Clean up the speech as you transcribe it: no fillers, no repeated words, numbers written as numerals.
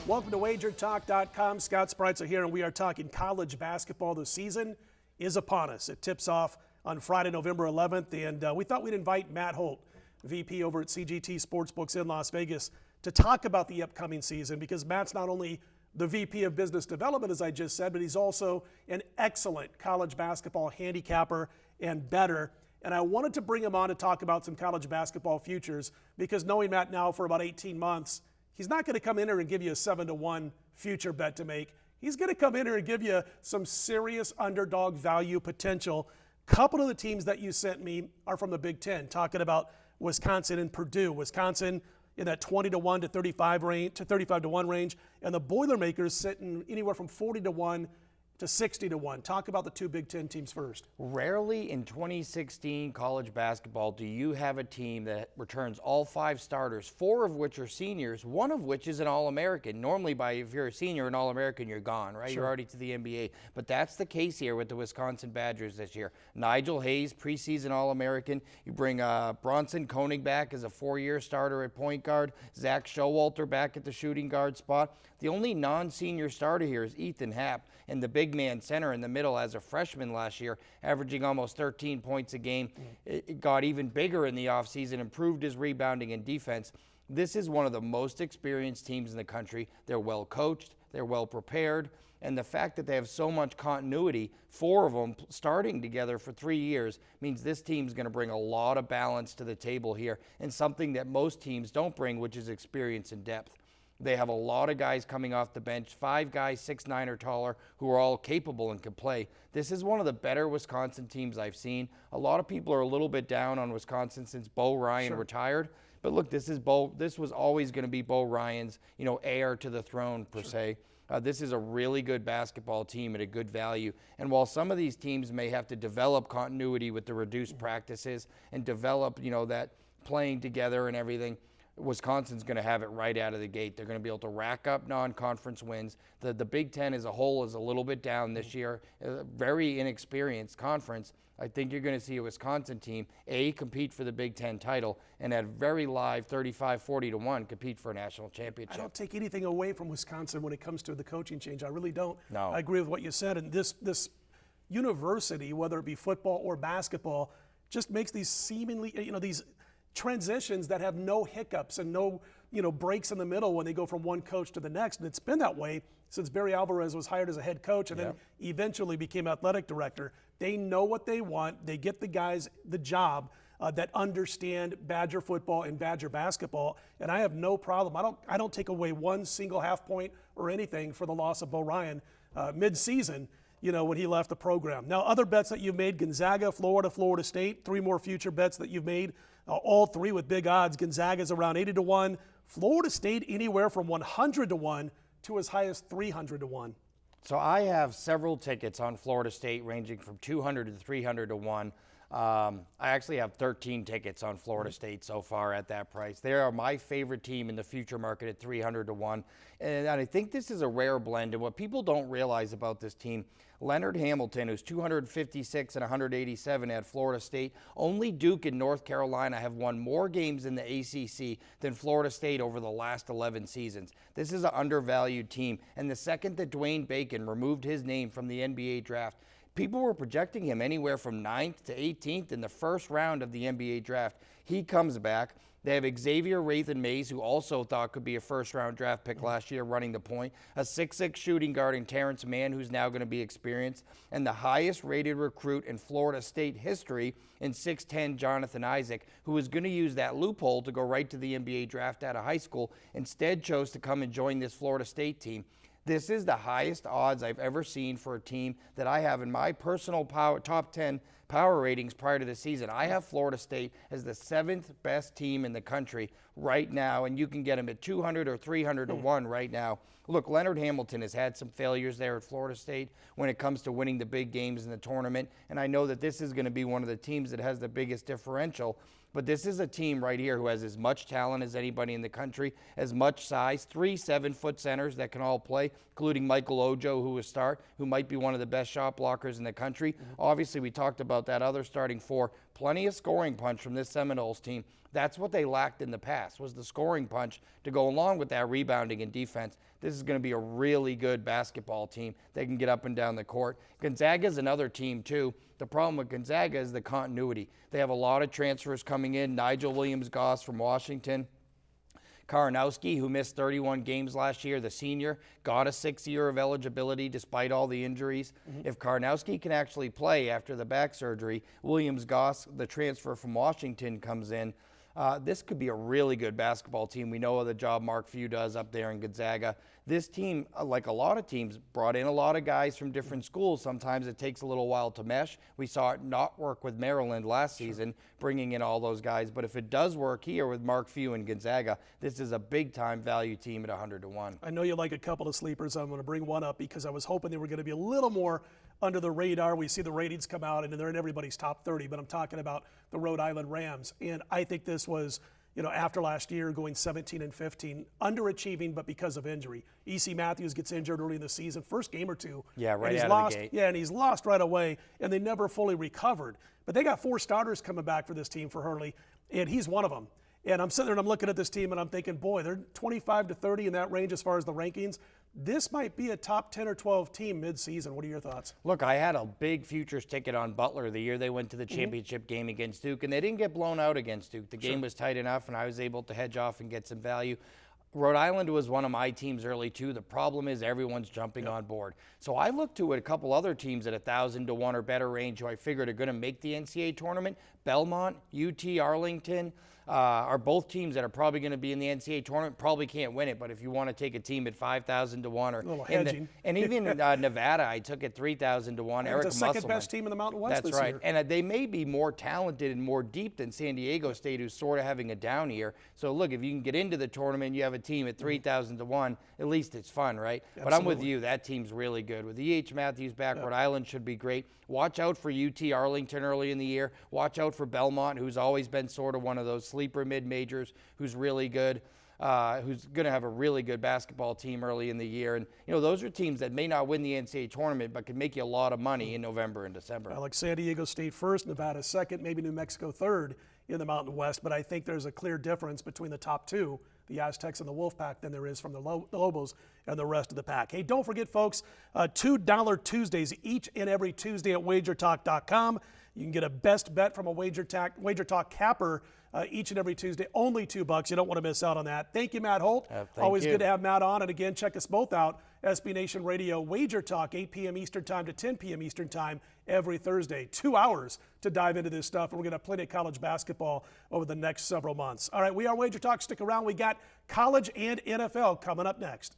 Welcome to WagerTalk.com. Scott Spreitzer here, and we are talking college basketball. The season is upon us. It tips off on Friday, November 11th, and we thought we'd invite Matt Holt, VP over at CGT Sportsbooks in Las Vegas, to talk about the upcoming season, because Matt's not only the VP of Business Development, as I just said, but he's also an excellent college basketball handicapper and bettor. And I wanted to bring him on to talk about some college basketball futures, because knowing Matt now for about 18 months, he's not going to come in here and give you a 7-1 future bet to make. He's going to come in here and give you some serious underdog value potential. Couple of the teams that you sent me are from the Big Ten, talking about Wisconsin and Purdue. Wisconsin in that 20-1 to 35-1 range, and the Boilermakers sitting anywhere from 40-1 to 60-1. Talk about the two Big Ten teams first. Rarely in 2016 college basketball do you have a team that returns all 5 starters, 4 of which are seniors, 1 of which is an All-American. Normally, if you're a senior, an All-American, you're gone, right? Sure. You're already to the NBA. But that's the case here with the Wisconsin Badgers this year. Nigel Hayes, preseason All-American. You bring Bronson Koenig back as a 4-year starter at point guard. Zach Showalter back at the shooting guard spot. The only non-senior starter here is Ethan Happ, and the big man center in the middle as a freshman last year, averaging almost 13 points a game. It got even bigger in the offseason, improved his rebounding and defense. This is one of the most experienced teams in the country. They're well coached, they're well prepared, and the fact that they have so much continuity, 4 of them starting together for 3 years, means this team's going to bring a lot of balance to the table here, and something that most teams don't bring, which is experience and depth. They have a lot of guys coming off the bench, 5 guys 6'9" or taller, who are all capable and can play. This is one of the better Wisconsin teams I've seen. A lot of people are a little bit down on Wisconsin since Bo Ryan retired. But look, this was always going to be Bo Ryan's, heir to the throne per se. This is a really good basketball team at a good value. And while some of these teams may have to develop continuity with the reduced practices and develop, that playing together and everything, Wisconsin's going to have it right out of the gate. They're going to be able to rack up non-conference wins. The Big Ten as a whole is a little bit down this year. A very inexperienced conference. I think you're going to see a Wisconsin team, compete for the Big Ten title, and at very live 35-40-1 compete for a national championship. I don't take anything away from Wisconsin when it comes to the coaching change. I really don't. No. I agree with what you said. And this university, whether it be football or basketball, just makes these seemingly, these transitions that have no hiccups and no breaks in the middle when they go from one coach to the next. And it's been that way since Barry Alvarez was hired as a head coach and then eventually became athletic director. They know what they want. They get the guys the job that understand Badger football and Badger basketball. And I have no problem. I don't take away one single half point or anything for the loss of Bo Ryan mid-season, when he left the program. Now, other bets that you've made: Gonzaga, Florida, Florida State. 3 more future bets that you've made, all 3 with big odds. Gonzaga's around 80-1. Florida State anywhere from 100-1 to as high as 300-1. So I have several tickets on Florida State ranging from 200 to 300-1. I actually have 13 tickets on Florida State so far at that price. They are my favorite team in the future market at 300-1. And I think this is a rare blend. And what people don't realize about this team, Leonard Hamilton, who's 256 and 187 at Florida State, only Duke and North Carolina have won more games in the ACC than Florida State over the last 11 seasons. This is an undervalued team. And the second that Dwayne Bacon removed his name from the NBA draft, people were projecting him anywhere from 9th to 18th in the first round of the NBA draft. He comes back. They have Xavier Rathan-Mays, who also thought could be a first-round draft pick last year, running the point. A 6'6" shooting guard in Terrence Mann, who's now going to be experienced. And the highest-rated recruit in Florida State history in 6'10", Jonathan Isaac, who was going to use that loophole to go right to the NBA draft out of high school, instead chose to come and join this Florida State team. This is the highest odds I've ever seen for a team that I have in my personal top 10 power ratings prior to the season. I have Florida State as the 7th best team in the country right now, and you can get them at 200 or 300-1 right now. Look, Leonard Hamilton has had some failures there at Florida State when it comes to winning the big games in the tournament, and I know that this is going to be one of the teams that has the biggest differential. But this is a team right here who has as much talent as anybody in the country, as much size, 3 7-foot centers that can all play, including Michael Ojo, who might be one of the best shot blockers in the country. Obviously, we talked about about that other starting four, plenty of scoring punch from this Seminoles team. That's what they lacked in the past, was the scoring punch to go along with that rebounding and defense. This is going to be a really good basketball team. They can get up and down the court. Gonzaga is another team, too. The problem with Gonzaga is the continuity. They have a lot of transfers coming in. Nigel Williams-Goss from Washington. Karanowski, who missed 31 games last year, the senior, got a 6 year of eligibility despite all the injuries. If Karanowski can actually play after the back surgery, Williams-Goss, the transfer from Washington, comes in. This could be a really good basketball team. We know the job Mark Few does up there in Gonzaga. This team, like a lot of teams, brought in a lot of guys from different schools. Sometimes it takes a little while to mesh. We saw it not work with Maryland last season, bringing in all those guys. But if it does work here with Mark Few and Gonzaga, this is a big-time value team at 100-1. I know you like a couple of sleepers. I'm going to bring one up because I was hoping they were going to be a little more under the radar. We see the ratings come out, and they're in everybody's top 30, but I'm talking about the Rhode Island Rams. And I think this was, after last year going 17-15, underachieving, but because of injury. E.C. Matthews gets injured early in the season, first game or two. Yeah, right and he's out lost, of the gate. Yeah, and he's lost right away, and they never fully recovered. But they got 4 starters coming back for this team for Hurley, and he's one of them. And I'm sitting there and I'm looking at this team and I'm thinking, boy, they're 25-30 in that range as far as the rankings. This might be a top 10 or 12 team mid-season. What are your thoughts? Look, I had a big futures ticket on Butler the year they went to the championship game against Duke, and they didn't get blown out against Duke. The game was tight enough, and I was able to hedge off and get some value. Rhode Island was one of my teams early, too. The problem is everyone's jumping on board. So I looked to a couple other teams at 1,000-1 or better range who I figured are going to make the NCAA tournament. Belmont, UT Arlington are both teams that are probably going to be in the NCAA tournament. Probably can't win it, but if you want to take a team at 5,000-1 or a little hedging. And even Nevada, I took at 3,000-1. Eric It's the second Musselman. best team in the Mountain West That's this right. year. And they may be more talented and more deep than San Diego State, who's sort of having a down year. So look, if you can get into the tournament, you have a team at 3,000-1, at least it's fun, right? Absolutely. But I'm with you. That team's really good. With E.H. Matthews back, Rhode Island should be great. Watch out for UT Arlington early in the year. Watch out for Belmont, who's always been sort of one of those sleeper mid-majors, who's really good, who's going to have a really good basketball team early in the year. And, those are teams that may not win the NCAA tournament, but can make you a lot of money in November and December. I like San Diego State first, Nevada second, maybe New Mexico third in the Mountain West, but I think there's a clear difference between the top two, the Aztecs and the Wolfpack, than there is from the Lobos and the rest of the pack. Hey, don't forget, folks, $2 Tuesdays each and every Tuesday at wagertalk.com. You can get a best bet from a Wager Talk capper each and every Tuesday, only $2. You don't want to miss out on that. Thank you, Matt Holt. Always good to have Matt on. And again, check us both out, SB Nation Radio, Wager Talk, 8 p.m. Eastern Time to 10 p.m. Eastern Time every Thursday. 2 hours to dive into this stuff, and we're going to have plenty of college basketball over the next several months. All right, we are Wager Talk. Stick around. We got college and NFL coming up next.